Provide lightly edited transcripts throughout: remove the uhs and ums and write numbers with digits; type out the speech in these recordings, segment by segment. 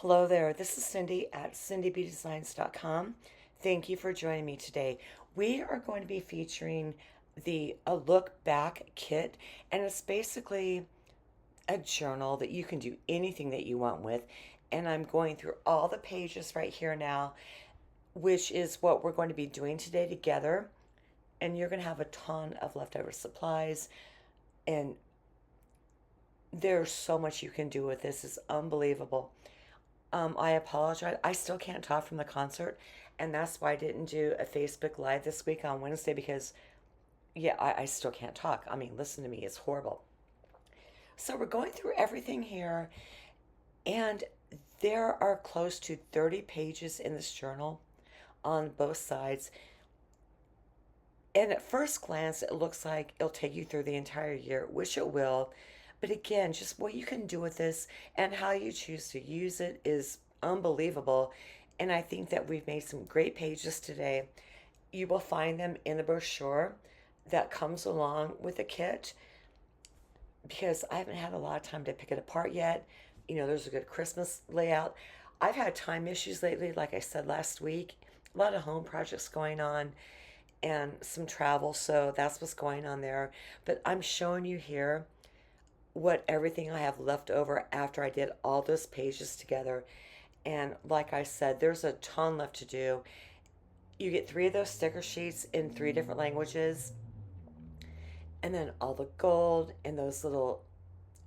Hello there, this is Cindy at cindybdesigns.com. Thank you for joining me today. We are going to be featuring the A Look Back kit, and it's basically a journal that you can do anything that you want with. And I'm going through all the pages right here now, which is what we're going to be doing today together. And you're going to have a ton of leftover supplies, and there's so much you can do with this. It's unbelievable. I apologize. I still can't talk from the concert, and that's why I didn't do a Facebook Live this week on Wednesday because, yeah, I still can't talk. I mean, listen to me, it's horrible. So, we're going through everything here, and there are close to 30 pages in this journal on both sides. And at first glance, it looks like it'll take you through the entire year, which it will. But again, just what you can do with this and how you choose to use it is unbelievable. And I think that we've made some great pages today. You will find them in the brochure that comes along with the kit because I haven't had a lot of time to pick it apart yet. There's a good Christmas layout. I've had time issues lately, like I said last week, a lot of home projects going on and some travel, so that's what's going on there. But I'm showing you here what everything I have left over after I did all those pages together. And like I said, there's a ton left to do. You get three of those sticker sheets in three different languages, and then all the gold and those little,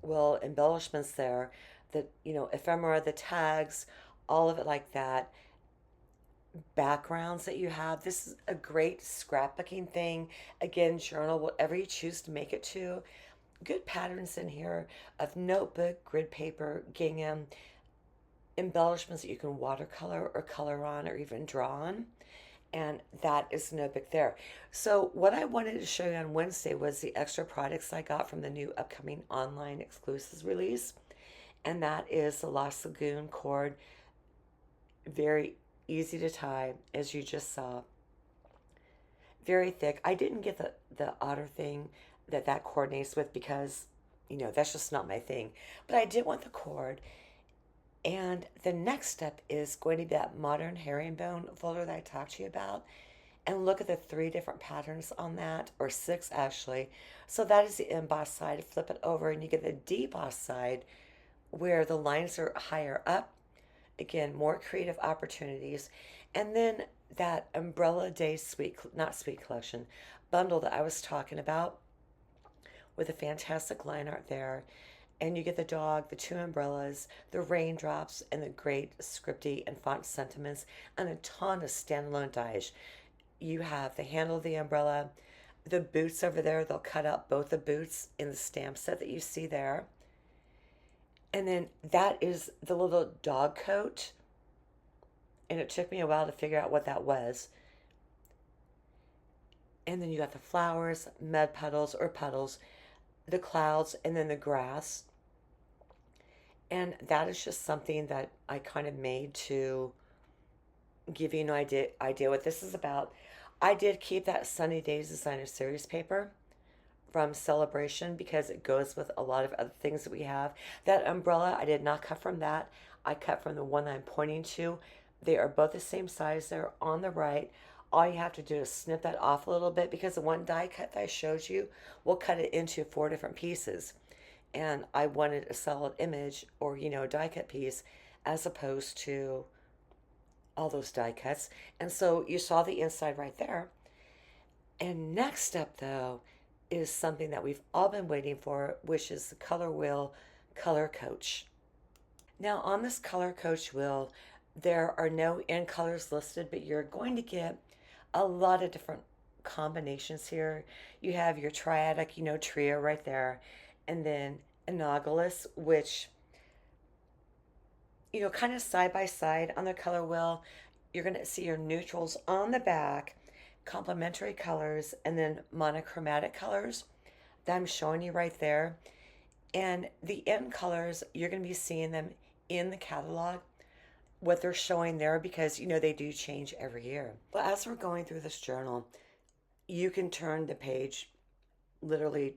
well, embellishments there, the, ephemera, the tags, all of it like that. Backgrounds that you have. This is a great scrapbooking thing. Again, journal, whatever you choose to make it to. Good patterns in here of notebook, grid paper, gingham, embellishments that you can watercolor or color on or even draw on. And that is the notebook there. So what I wanted to show you on Wednesday was the extra products I got from the new upcoming online exclusives release. And that is the Lost Lagoon cord. Very easy to tie, as you just saw. Very thick. I didn't get the otter thing that coordinates with because, that's just not my thing. But I did want the cord. And the next step is going to be that modern herringbone folder that I talked to you about. And look at the three different patterns on that, or six actually. So that is the embossed side. Flip it over and you get the debossed side where the lines are higher up. Again, more creative opportunities. And then that Umbrella Day not Sweet collection, bundle that I was talking about with a fantastic line art there. And you get the dog, the two umbrellas, the raindrops, and the great scripty and font sentiments, and a ton of standalone dies. You have the handle of the umbrella, the boots over there. They'll cut out both the boots in the stamp set that you see there. And then that is the little dog coat. And it took me a while to figure out what that was. And then you got the flowers, mud puddles or puddles, the clouds, and then the grass. And that is just something that I kind of made to give you an idea what this is about. I did keep that Sunny Days Designer Series paper from Celebration because it goes with a lot of other things that we have. That umbrella, I did not cut from that. I cut from the one I'm pointing to. They are both the same size. They're on the right. All you have to do is snip that off a little bit because the one die cut that I showed you will cut it into four different pieces. And I wanted a solid image or, a die cut piece as opposed to all those die cuts. And so you saw the inside right there. And next step, though, is something that we've all been waiting for, which is the Color Wheel Color Coach. Now, on this Color Coach wheel, there are no end colors listed, but you're going to get a lot of different combinations here. You have your triadic, trio right there, and then analogous, which, kind of side by side on the color wheel. You're going to see your neutrals on the back, complementary colors, and then monochromatic colors that I'm showing you right there. And the end colors, you're going to be seeing them in the catalog, what they're showing there, because they do change every year. But as we're going through this journal, you can turn the page literally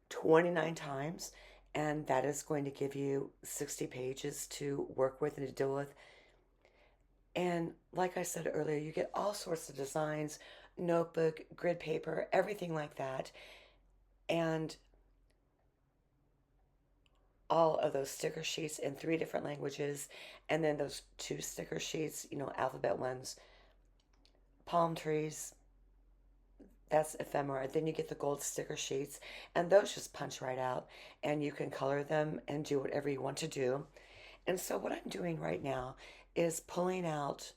29 times and that is going to give you 60 pages to work with and to deal with. And like I said earlier, you get all sorts of designs, notebook, grid paper, everything like that. And all of those sticker sheets in 3 different languages, and then those 2 sticker sheets, alphabet ones, palm trees, that's ephemera. Then you get the gold sticker sheets, and those just punch right out, and you can color them and do whatever you want to do. And so, what I'm doing right now is pulling out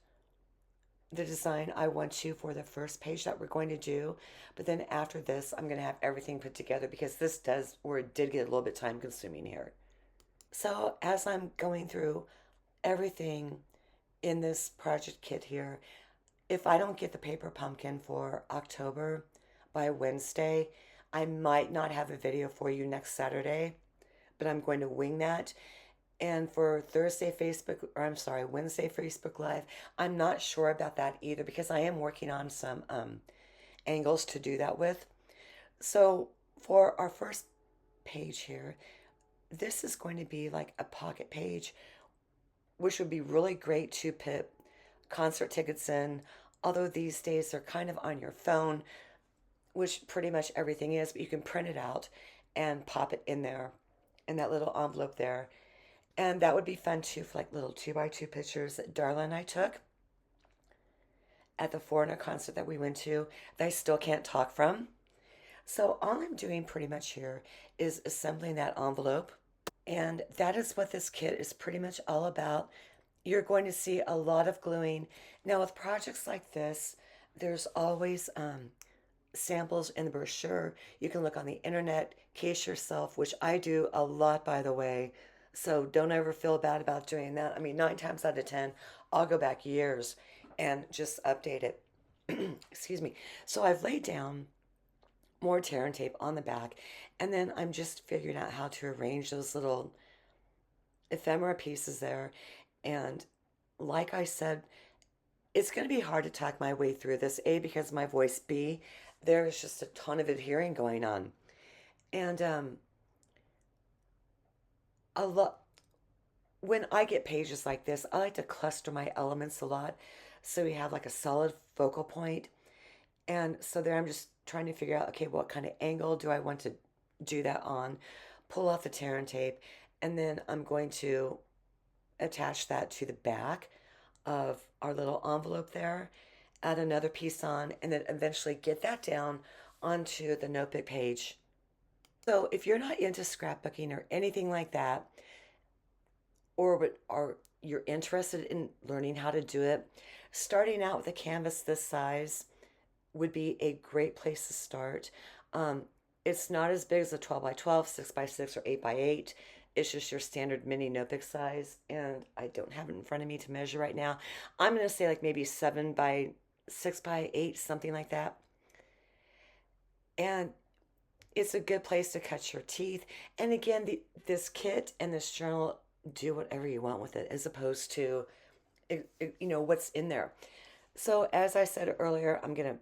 the design I want to for the first page that we're going to do. But then after this, I'm going to have everything put together because this does, or it did get a little bit time consuming here. So, as I'm going through everything in this project kit here, if I don't get the paper pumpkin for October by Wednesday, I might not have a video for you next Saturday, but I'm going to wing that. And for Wednesday Facebook Live, I'm not sure about that either because I am working on some angles to do that with. So for our first page here, this is going to be like a pocket page, which would be really great to put concert tickets in, although these days they're kind of on your phone, which pretty much everything is, but you can print it out and pop it in there in that little envelope there. And that would be fun too for like little 2x2 pictures that Darla and I took at the Foreigner concert that we went to that I still can't talk from. So all I'm doing pretty much here is assembling that envelope. And that is what this kit is pretty much all about. You're going to see a lot of gluing. Now with projects like this, there's always samples in the brochure. You can look on the internet, case yourself, which I do a lot, by the way. So don't ever feel bad about doing that. I mean, 9 times out of 10, I'll go back years and just update it. Excuse me. So I've laid down more tear and tape on the back, and then I'm just figuring out how to arrange those little ephemera pieces there. And like I said, it's going to be hard to talk my way through this, A, because my voice, B, there's just a ton of adhering going on. And a lot when I get pages like this, I like to cluster my elements a lot so we have like a solid focal point. And so there I'm just trying to figure out, okay, what kind of angle do I want to do that on? Pull off the tear and tape, and then I'm going to attach that to the back of our little envelope there, add another piece on, and then eventually get that down onto the notebook page. So if you're not into scrapbooking or anything like that, or you're interested in learning how to do it, starting out with a canvas this size would be a great place to start. Um, it's not as big as a 12 by 12, 6 by 6, or 8 by 8. It's just your standard mini notebook size, and I don't have it in front of me to measure right now. I'm going to say like maybe 7 by 6 by 8, something like that. And it's a good place to cut your teeth. And again, this kit and this journal, do whatever you want with it as opposed to what's in there. So as I said earlier, I'm going to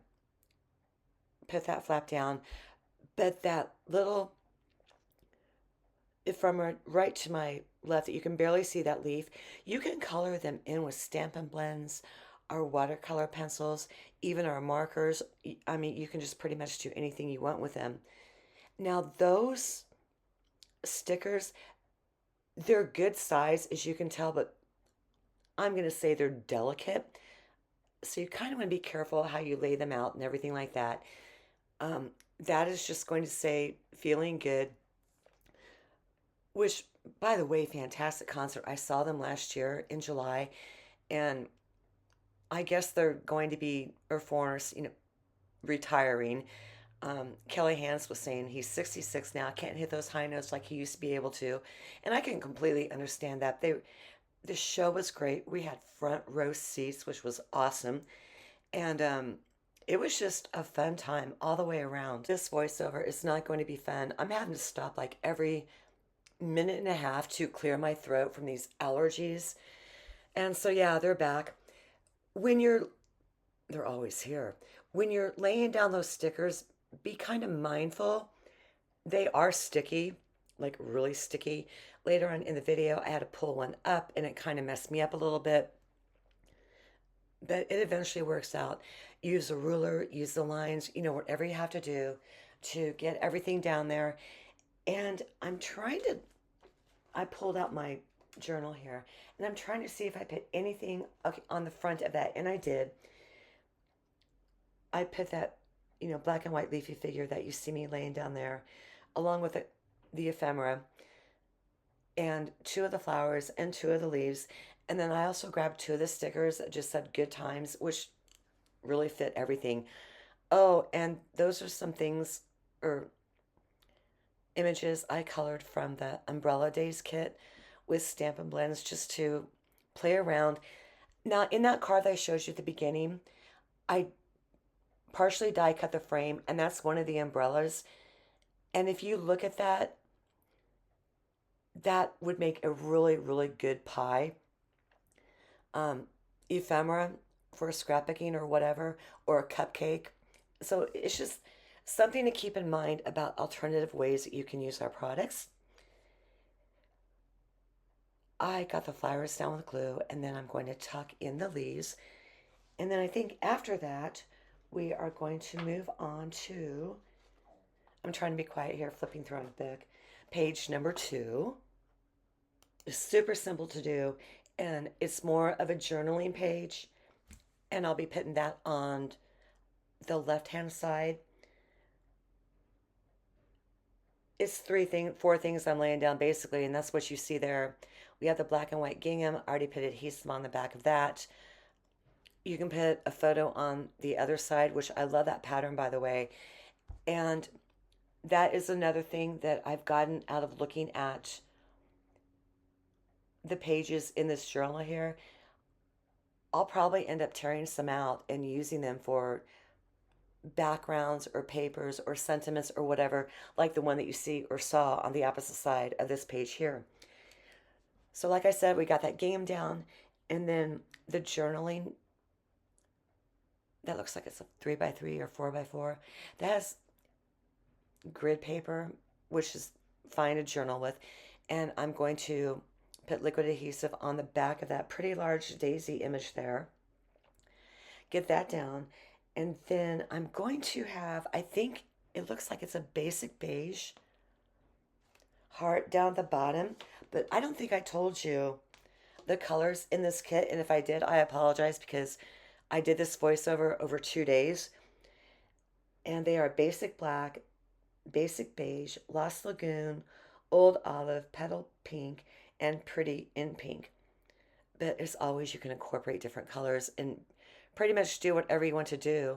put that flap down, but that little, if from right to my left, that you can barely see that leaf, you can color them in with Stampin' blends, our watercolor pencils, even our markers. I mean, you can just pretty much do anything you want with them. Now those stickers, they're good size, as you can tell, but I'm going to say they're delicate. So you kind of want to be careful how you lay them out and everything like that. That is just going to say feeling good, which, by the way, fantastic concert. I saw them last year in July, and I guess they're going to be, or foreigners, retiring. Kelly Hans was saying he's 66 now, can't hit those high notes like he used to be able to, and I can completely understand that. The show was great. We had front row seats, which was awesome, and it was just a fun time all the way around. This voiceover is not going to be fun. I'm having to stop like every minute and a half to clear my throat from these allergies, and so yeah, they're back. When they're always here. When you're laying down those stickers, be kind of mindful. They are sticky, like really sticky. Later on in the video, I had to pull one up and it kind of messed me up a little bit, but it eventually works out. Use a ruler, use the lines, whatever you have to do to get everything down there. And I pulled out my journal here and I'm trying to see if I put anything on the front of that. And I did. I put that, black and white leafy figure that you see me laying down there, along with the ephemera and two of the flowers and two of the leaves. And then I also grabbed two of the stickers that just said good times, which really fit everything. Oh, and those are some things or images I colored from the Umbrella Days kit with Stampin' Blends just to play around. Now, in that card that I showed you at the beginning, I partially die cut the frame, and that's one of the umbrellas. And if you look at that, that would make a really, really good pie. Ephemera for scrapbooking or whatever, or a cupcake. So it's just something to keep in mind about alternative ways that you can use our products. I got the flowers down with glue, and then I'm going to tuck in the leaves. And then I think after that, we are going to move on to, I'm trying to be quiet here, flipping through my book, page number 2. It's super simple to do, and it's more of a journaling page, and I'll be putting that on the left-hand side. It's four things I'm laying down basically, and that's what you see there. We have the black and white gingham. I already put adhesive on the back of that. You can put a photo on the other side, which I love that pattern, by the way. And that is another thing that I've gotten out of looking at the pages in this journal here. I'll probably end up tearing some out and using them for backgrounds or papers or sentiments or whatever, like the one that you see or saw on the opposite side of this page here. So like I said, we got that gingham down, and then the journaling, that looks like it's a 3x3 or 4x4. That has grid paper, which is fine to journal with, and I'm going to put liquid adhesive on the back of that pretty large daisy image there. Get that down, and then I'm going to have, I think it looks like it's a basic beige heart down at the bottom, but I don't think I told you the colors in this kit, and if I did, I apologize because I did this voiceover over 2 days, and they are basic black, basic beige, Lost Lagoon, old olive, petal pink, and pretty in pink. But as always, you can incorporate different colors and pretty much do whatever you want to do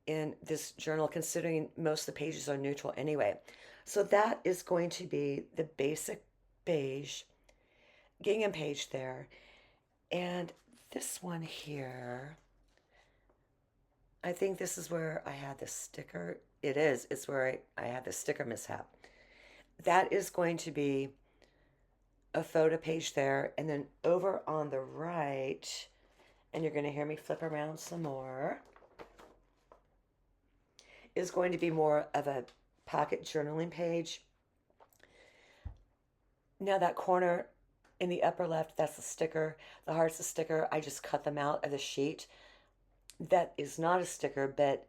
in this journal, considering most of the pages are neutral anyway. So that is going to be the basic beige gingham page there. And this one here, I think this is where I had the sticker. It is. It's where I had the sticker mishap. That is going to be a photo page there. And then over on the right, and you're going to hear me flip around some more, is going to be more of a pocket journaling page. Now that corner in the upper left, that's the sticker. The heart's a sticker. I just cut them out of the sheet. That is not a sticker, but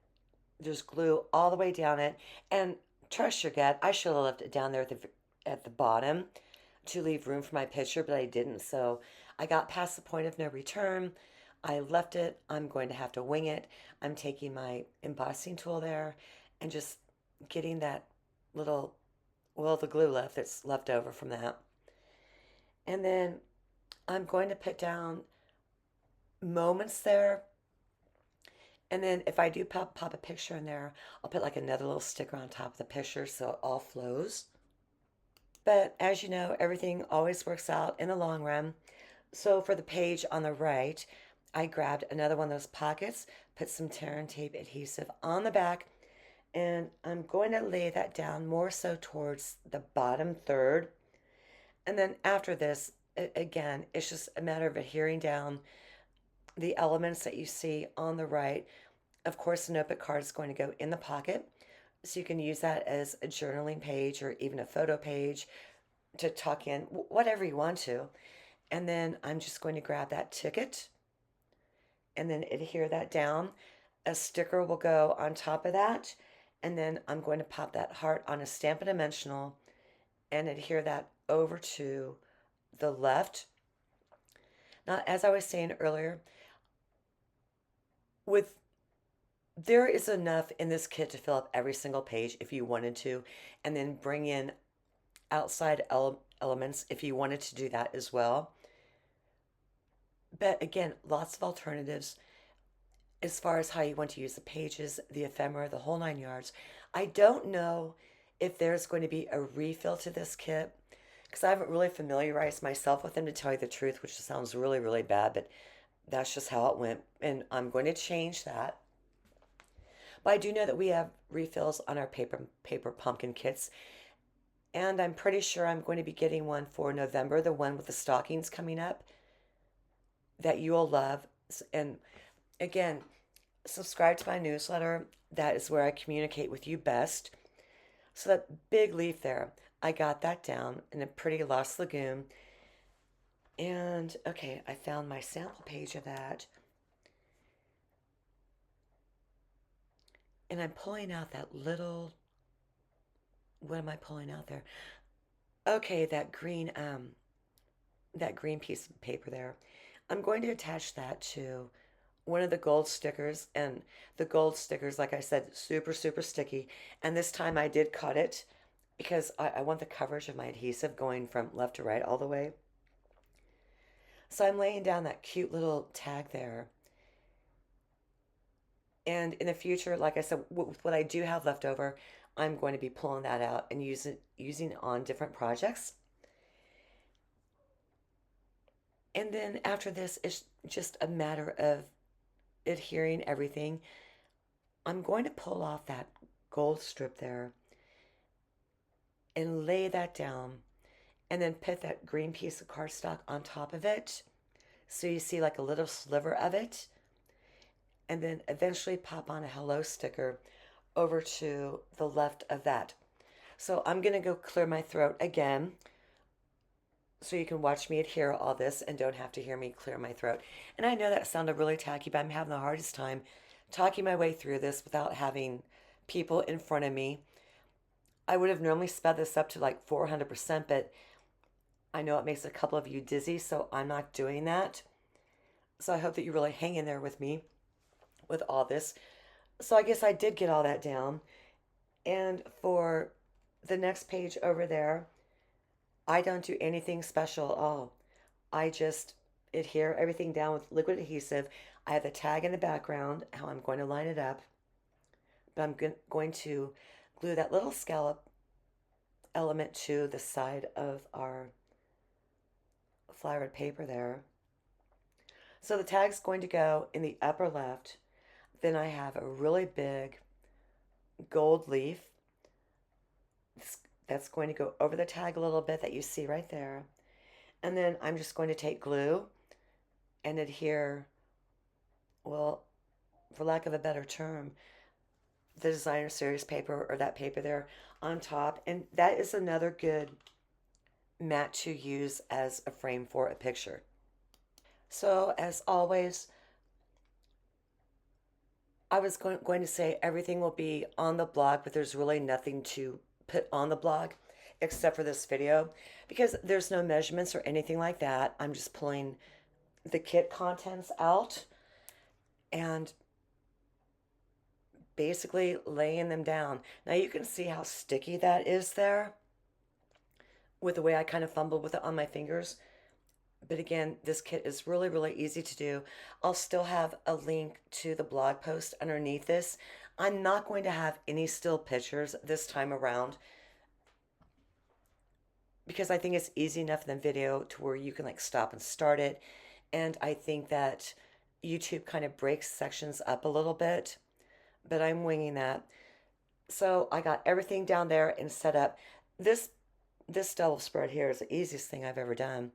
there's glue all the way down it. And trust your gut, I should have left it down there at the bottom to leave room for my picture, but I didn't. So I got past the point of no return. I left it. I'm going to have to wing it. I'm taking my embossing tool there and just getting that little, well, the glue that's left over from that. And then I'm going to put down moments there. And then if I do pop a picture in there, I'll put like another little sticker on top of the picture so it all flows. But as you know, everything always works out in the long run. So for the page on the right, I grabbed another one of those pockets, put some tear and tape adhesive on the back, and I'm going to lay that down more so towards the bottom third. And then after this, again, it's just a matter of adhering down the elements that you see on the right. Of course, the notebook card is going to go in the pocket. So you can use that as a journaling page or even a photo page to tuck in whatever you want to. And then I'm just going to grab that ticket and then adhere that down. A sticker will go on top of that. And then I'm going to pop that heart on a Stampin' Dimensional and adhere that over to the left. Now, as I was saying earlier, with there is enough in this kit to fill up every single page if you wanted to, and then bring in outside elements if you wanted to do that as well. But again, lots of alternatives as far as how you want to use the pages, the ephemera, the whole 9 yards. I don't know if there's going to be a refill to this kit because I haven't really familiarized myself with them, to tell you the truth, which sounds really, really bad, but that's just how it went. And I'm going to change that. But I do know that we have refills on our paper pumpkin kits. And I'm pretty sure I'm going to be getting one for November, the one with the stockings coming up that you'll love. And again, subscribe to my newsletter. That is where I communicate with you best. So that big leaf there, I got that down in a pretty Lost Lagoon. And okay, I found my sample page of that. And I'm pulling out that little, what am I pulling out there? Okay, that green piece of paper there. I'm going to attach that to one of the gold stickers, and the gold stickers, like I said, super, super sticky. And this time I did cut it because I want the coverage of my adhesive going from left to right all the way. So I'm laying down that cute little tag there. And in the future, like I said, with what I do have left over, I'm going to be pulling that out and using it on different projects. And then after this, it's just a matter of adhering everything. I'm going to pull off that gold strip there and lay that down and then put that green piece of cardstock on top of it. So you see like a little sliver of it. And then eventually pop on a hello sticker over to the left of that. So I'm going to go clear my throat again so you can watch me adhere all this and don't have to hear me clear my throat. And I know that sounded really tacky, but I'm having the hardest time talking my way through this without having people in front of me. I would have normally sped this up to like 400%, but I know it makes a couple of you dizzy, so I'm not doing that. So I hope that you really hang in there with me with all this. So I guess I did get all that down. And for the next page over there, I don't do anything special at all. I just adhere everything down with liquid adhesive. I have the tag in the background, how I'm going to line it up. But I'm going to glue that little scallop element to the side of our flowered paper there. So the tag's going to go in the upper left. Then I have a really big gold leaf that's going to go over the tag a little bit that you see right there. And then I'm just going to take glue and adhere, well, for lack of a better term, the designer series paper or that paper there on top. And that is another good mat to use as a frame for a picture. So as always, I was going to say everything will be on the blog, but there's really nothing to put on the blog except for this video because there's no measurements or anything like that. I'm just pulling the kit contents out and basically laying them down. Now you can see how sticky that is there with the way I kind of fumbled with it on my fingers. But again, this kit is really, really easy to do. I'll still have a link to the blog post underneath this. I'm not going to have any still pictures this time around because I think it's easy enough in the video to where you can like stop and start it. And I think that YouTube kind of breaks sections up a little bit, but I'm winging that. So I got everything down there and set up. This double spread here is the easiest thing I've ever done.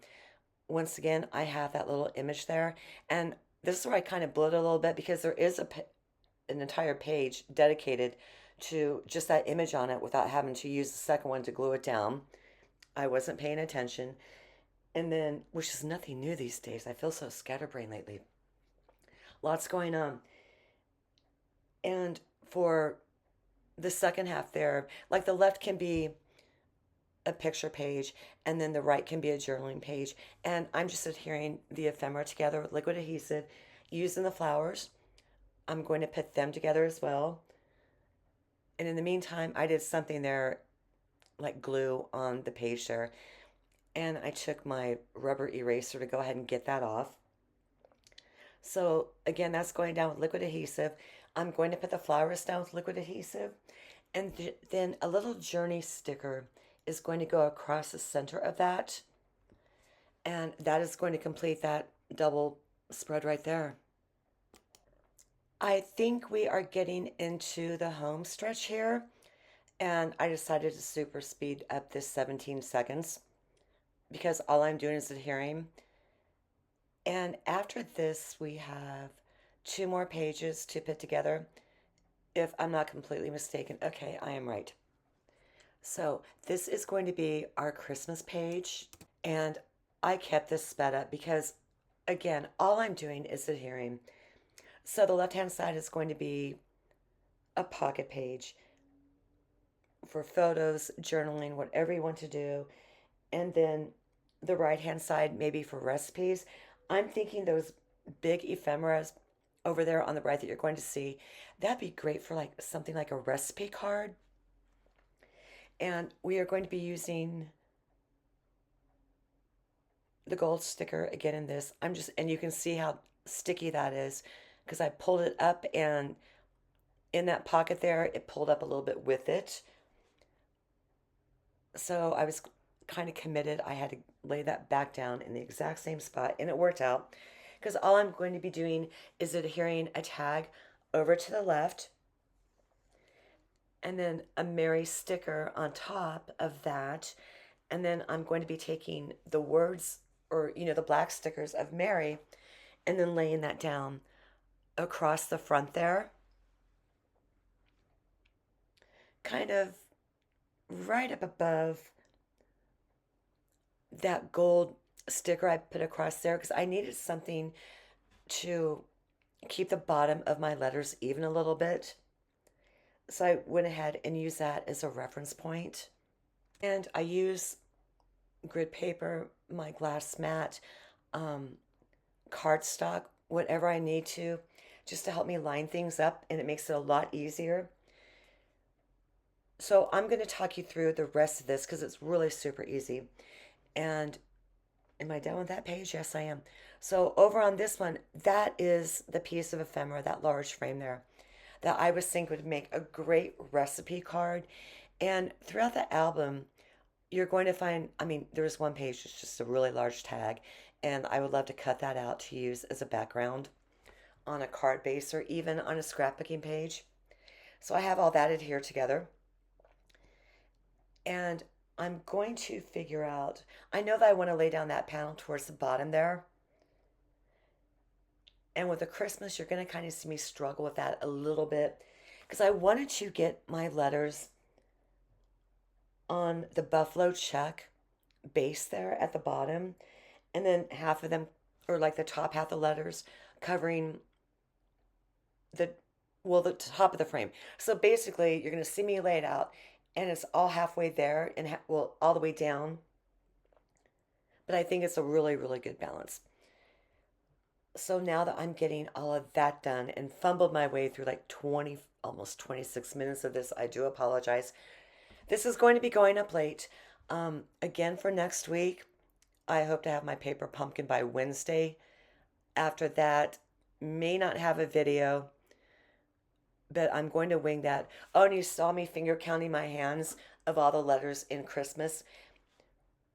Once again, I have that little image there. And this is where I kind of blew it a little bit because there is an entire page dedicated to just that image on it without having to use the second one to glue it down. I wasn't paying attention. And then, which is nothing new these days. I feel so scatterbrained lately. Lots going on. And for the second half there, like the left can be a picture page and then the right can be a journaling page. And I'm just adhering the ephemera together with liquid adhesive using the flowers. I'm going to put them together as well. And in the meantime, I did something there like glue on the page there. And I took my rubber eraser to go ahead and get that off. So again, that's going down with liquid adhesive. I'm going to put the flowers down with liquid adhesive. And then a little journey sticker is going to go across the center of that. And that is going to complete that double spread right there. I think we are getting into the home stretch here. And I decided to super speed up this 17 seconds because all I'm doing is adhering. And after this, we have 2 more pages to put together. If I'm not completely mistaken. Okay, I am right. So this is going to be our Christmas page. And I kept this sped up because, again, all I'm doing is adhering. So the left-hand side is going to be a pocket page for photos, journaling, whatever you want to do. And then the right-hand side maybe for recipes. I'm thinking those big ephemeras over there on the right that you're going to see, that'd be great for like something like a recipe card. And we are going to be using the gold sticker again in this. And you can see how sticky that is because I pulled it up and in that pocket there, it pulled up a little bit with it. So I was kind of committed. I had to lay that back down in the exact same spot and it worked out because all I'm going to be doing is adhering a tag over to the left and then a Mary sticker on top of that. And then I'm going to be taking the words or, the black stickers of Mary and then laying that down across the front there. Kind of right up above that gold sticker I put across there because I needed something to keep the bottom of my letters even a little bit. So I went ahead and used that as a reference point. And I use grid paper, my glass mat, cardstock, whatever I need to, just to help me line things up, and it makes it a lot easier. So I'm going to talk you through the rest of this because it's really super easy. And am I done with that page? Yes, I am. So over on this one, that is the piece of ephemera, that large frame there, that I was thinking would make a great recipe card. And throughout the album, you're going to find, there's one page that's just a really large tag, and I would love to cut that out to use as a background on a card base or even on a scrapbooking page. So I have all that adhered together. And I'm going to figure out, I know that I want to lay down that panel towards the bottom there. And with the Christmas, you're going to kind of see me struggle with that a little bit because I wanted to get my letters on the buffalo check base there at the bottom, and then half of them, or like the top half of the letters, covering the top of the frame. So basically, you're going to see me lay it out, and it's all halfway there, and all the way down. But I think it's a really, really good balance. So now that I'm getting all of that done and fumbled my way through like 20, almost 26 minutes of this, I do apologize. This is going to be going up late. Again, for next week, I hope to have my paper pumpkin by Wednesday. After that, may not have a video, but I'm going to wing that. Oh, and you saw me finger counting my hands of all the letters in Christmas.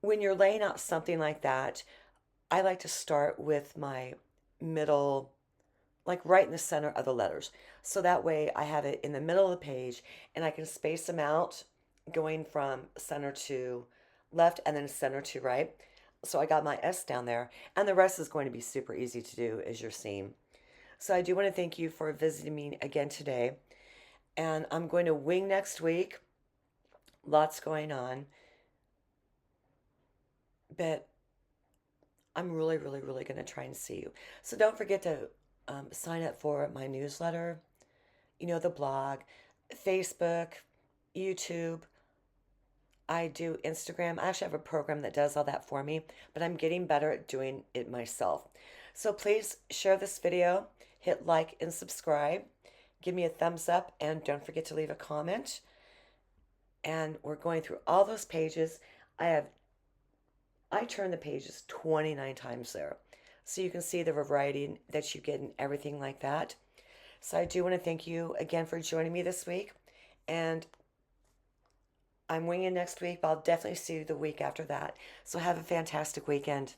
When you're laying out something like that, I like to start with my middle, like right in the center of the letters. So that way I have it in the middle of the page and I can space them out going from center to left and then center to right. So I got my S down there, and the rest is going to be super easy to do as you're seeing. So I do want to thank you for visiting me again today. And I'm going to wing next week. Lots going on. But I'm really, really, really going to try and see you. So don't forget to sign up for my newsletter, the blog, Facebook, YouTube. I do Instagram. I actually have a program that does all that for me, but I'm getting better at doing it myself. So please share this video, hit like and subscribe, give me a thumbs up, and don't forget to leave a comment. And we're going through all those pages. I turn the pages 29 times there. So you can see the variety that you get and everything like that. So I do want to thank you again for joining me this week. And I'm winging next week, but I'll definitely see you the week after that. So have a fantastic weekend.